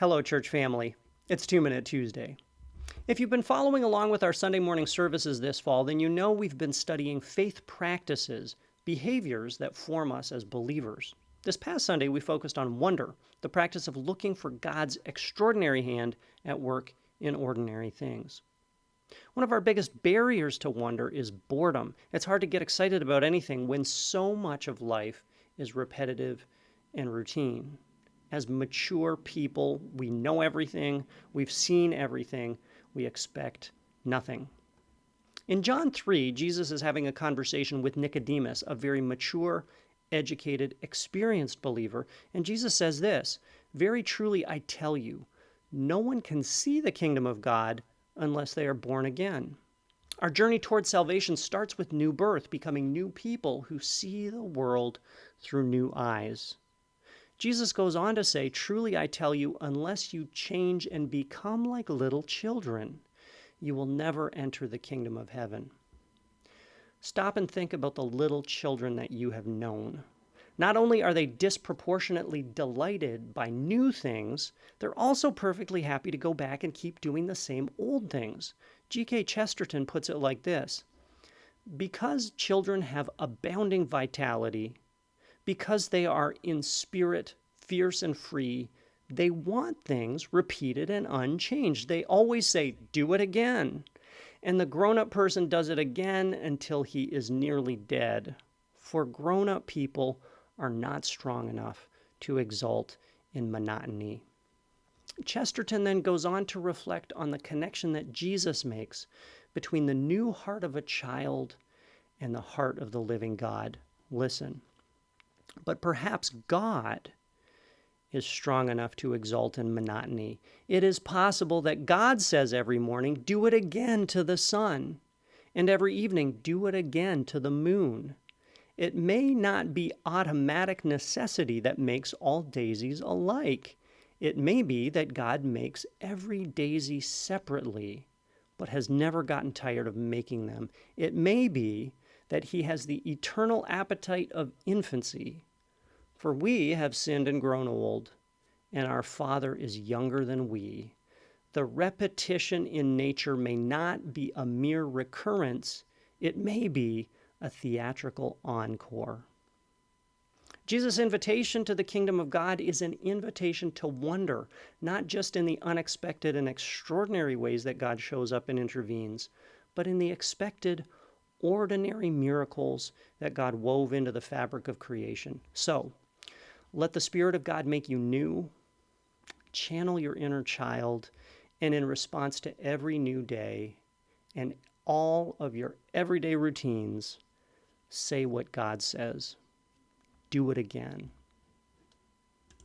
Hello, church family. It's 2-Minute Tuesday. If you've been following along with our Sunday morning services this fall, then you know we've been studying faith practices, behaviors that form us as believers. This past Sunday, we focused on wonder, the practice of looking for God's extraordinary hand at work in ordinary things. One of our biggest barriers to wonder is boredom. It's hard to get excited about anything when so much of life is repetitive and routine. As mature people, we know everything, we've seen everything, we expect nothing. In John 3, Jesus is having a conversation with Nicodemus, a very mature, educated, experienced believer, and Jesus says this, "Very truly I tell you, no one can see the kingdom of God unless they are born again." Our journey towards salvation starts with new birth, becoming new people who see the world through new eyes. Jesus goes on to say, "Truly I tell you, unless you change and become like little children, you will never enter the kingdom of heaven." Stop and think about the little children that you have known. Not only are they disproportionately delighted by new things, they're also perfectly happy to go back and keep doing the same old things. G.K. Chesterton puts it like this: because children have abounding vitality, because they are in spirit fierce and free, they want things repeated and unchanged. They always say, "Do it again." And the grown-up person does it again until he is nearly dead. For grown-up people are not strong enough to exult in monotony. Chesterton then goes on to reflect on the connection that Jesus makes between the new heart of a child and the heart of the living God. Listen. But perhaps God is strong enough to exult in monotony. It is possible that God says every morning, "Do it again" to the sun, and every evening, "Do it again" to the moon. It may not be automatic necessity that makes all daisies alike. It may be that God makes every daisy separately, but has never gotten tired of making them. It may be that he has the eternal appetite of infancy, for we have sinned and grown old, and our Father is younger than we. The repetition in nature may not be a mere recurrence, it may be a theatrical encore. Jesus' invitation to the kingdom of God is an invitation to wonder, not just in the unexpected and extraordinary ways that God shows up and intervenes, but in the expected, ordinary miracles that God wove into the fabric of creation. So, let the Spirit of God make you new, channel your inner child, and in response to every new day and all of your everyday routines, say what God says. Do it again.